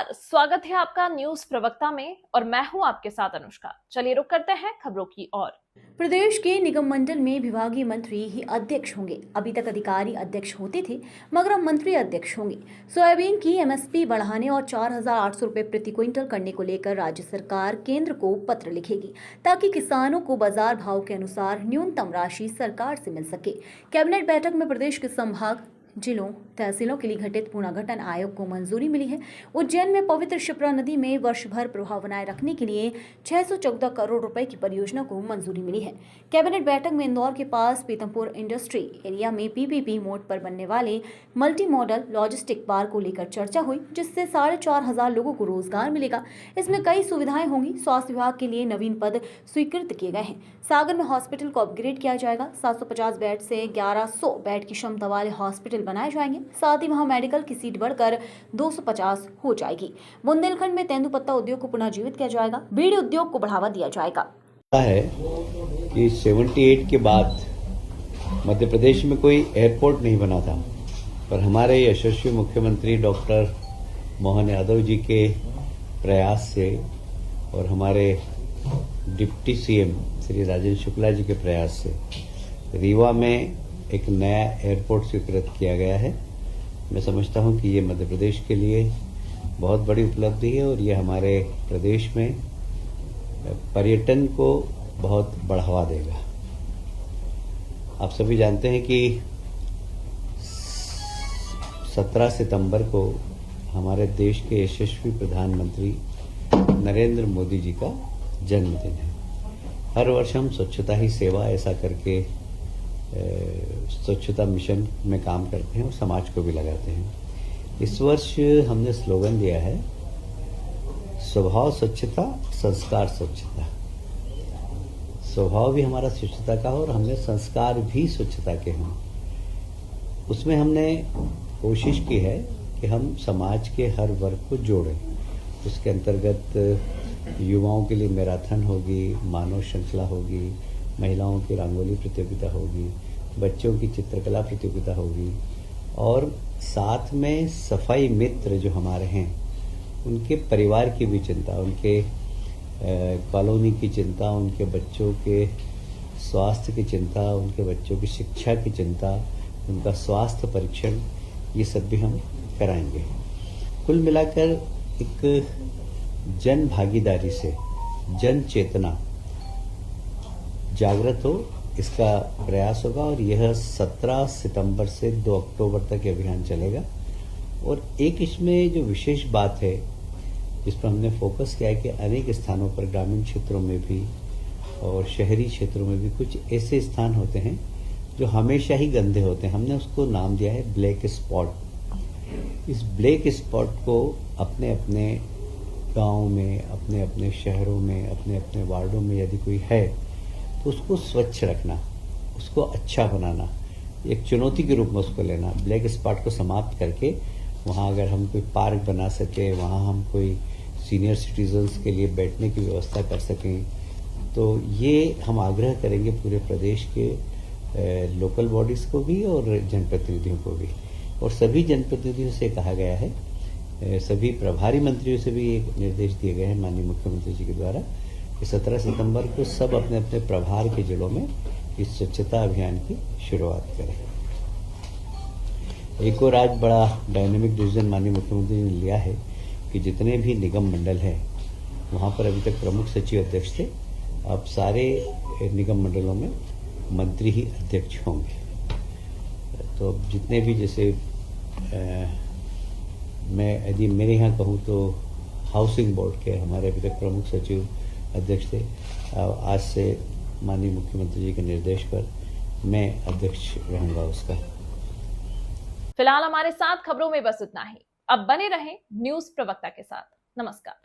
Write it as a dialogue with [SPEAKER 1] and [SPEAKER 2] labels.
[SPEAKER 1] नमस्कार, स्वागत है आपका न्यूज प्रवक्ता में और मैं हूं आपके साथ अनुष्का। चलिए रुक करते हैं खबरों की ओर।
[SPEAKER 2] प्रदेश के निगम मंडल में विभागीय मंत्री ही अध्यक्ष होंगे। अभी तक अधिकारी अध्यक्ष होते थे, मगर अब मंत्री अध्यक्ष होंगे। सोयाबीन की एमएसपी बढ़ाने और 4,800 रुपए प्रति क्विंटल करने को लेकर राज्य सरकार केंद्र को पत्र लिखेगी, ताकि किसानों को बाजार भाव के अनुसार न्यूनतम राशि सरकार से मिल सके। कैबिनेट बैठक में प्रदेश के संभाग, जिलों, तहसीलों के लिए गठित पुनर्गठन आयोग को मंजूरी मिली है। उज्जैन में पवित्र शिप्रा नदी में वर्ष भर प्रभाव बनाए रखने के लिए 614 करोड़ रुपए की परियोजना को मंजूरी मिली है। कैबिनेट बैठक में इंदौर के पास पीतमपुर इंडस्ट्री एरिया में पीपीपी मोड पर बनने वाले मल्टी मॉडल लॉजिस्टिक पार्क को लेकर चर्चा हुई, जिससे 4,500 लोगों को रोजगार मिलेगा। इसमें कई सुविधाएं होंगी। स्वास्थ्य विभाग के लिए नवीन पद स्वीकृत किए गए हैं। सागर में हॉस्पिटल को अपग्रेड किया जाएगा। 750 बेड से 1100 बेड की क्षमता वाले हॉस्पिटल बनाए जाएंगे। साथ ही वहां मेडिकल की सीट बढ़कर 250 हो जाएगी। बुंदेलखंड में तेंदुपत्ता उद्योग को पुनः जीवित किया जाएगा। बीड़ी उद्योग को बढ़ावा दिया जाएगा।
[SPEAKER 3] है कि 78 के बाद मध्य प्रदेश में कोई एयरपोर्ट नहीं बना था, पर हमारे यशस्वी मुख्यमंत्री डॉक्टर मोहन यादव जी के प्रयास से और हमारे डिप्टी सीएम श्री राजेंद्र शुक्ला जी के प्रयास से रीवा में एक नया एयरपोर्ट स्वीकृत किया गया है। मैं समझता हूं कि ये मध्य प्रदेश के लिए बहुत बड़ी उपलब्धि है और ये हमारे प्रदेश में पर्यटन को बहुत बढ़ावा देगा। आप सभी जानते हैं कि 17 सितंबर को हमारे देश के यशस्वी प्रधानमंत्री नरेंद्र मोदी जी का जन्मदिन है। हर वर्ष हम स्वच्छता ही सेवा ऐसा करके स्वच्छता मिशन में काम करते हैं और समाज को भी लगाते हैं। इस वर्ष हमने स्लोगन दिया है, स्वभाव स्वच्छता, संस्कार स्वच्छता। स्वभाव भी हमारा स्वच्छता का हो और हमने संस्कार भी स्वच्छता के हों। उसमें हमने कोशिश की है कि हम समाज के हर वर्ग को जोड़ें। उसके अंतर्गत युवाओं के लिए मैराथन होगी, मानव श्रृंखला होगी, महिलाओं की रंगोली प्रतियोगिता होगी, बच्चों की चित्रकला प्रतियोगिता होगी और साथ में सफाई मित्र जो हमारे हैं उनके परिवार की भी चिंता, उनके कॉलोनी की चिंता, उनके बच्चों के स्वास्थ्य की चिंता, उनके बच्चों की शिक्षा की चिंता, उनका स्वास्थ्य परीक्षण, ये सब भी हम कराएंगे। कुल मिलाकर एक जन भागीदारी से जन चेतना जागृत हो, इसका प्रयास होगा और यह 17 सितंबर से 2 अक्टूबर तक अभियान चलेगा। और एक इसमें जो विशेष बात है जिस पर हमने फोकस किया है कि अनेक स्थानों पर ग्रामीण क्षेत्रों में भी और शहरी क्षेत्रों में भी कुछ ऐसे स्थान होते हैं जो हमेशा ही गंदे होते हैं। हमने उसको नाम दिया है ब्लैक स्पॉट। इस ब्लैक स्पॉट को अपने अपने गांव में, अपने अपने शहरों में, अपने अपने वार्डों में यदि कोई है तो उसको स्वच्छ रखना, उसको अच्छा बनाना, एक चुनौती के रूप में उसको लेना। ब्लैक स्पॉट को समाप्त करके वहाँ अगर हम कोई पार्क बना सके, वहाँ हम कोई सीनियर सिटीजन्स के लिए बैठने की व्यवस्था कर सकें, तो ये हम आग्रह करेंगे पूरे प्रदेश के लोकल बॉडीज़ को भी और जनप्रतिनिधियों को भी। और सभी जनप्रतिनिधियों से कहा गया है, सभी प्रभारी मंत्रियों से भी एक निर्देश दिए गए हैं माननीय मुख्यमंत्री जी के द्वारा कि 17 सितंबर को सब अपने अपने प्रभार के जिलों में इस स्वच्छता अभियान की शुरुआत करें। एक और आज बड़ा डायनेमिक डिसीजन माननीय मुख्यमंत्री जी ने लिया है कि जितने भी निगम मंडल हैं वहाँ पर अभी तक प्रमुख सचिव अध्यक्ष थे, अब सारे निगम मंडलों में मंत्री ही अध्यक्ष होंगे। तो जितने भी जैसे मैं यदि मेरे यहाँ कहूँ तो हाउसिंग बोर्ड के हमारे अभी तक प्रमुख सचिव अध्यक्ष थे, आज से माननीय मुख्यमंत्री जी के निर्देश पर मैं अध्यक्ष रहूंगा उसका।
[SPEAKER 1] फिलहाल हमारे साथ खबरों में बस इतना ही। अब बने रहें न्यूज प्रवक्ता के साथ। नमस्कार।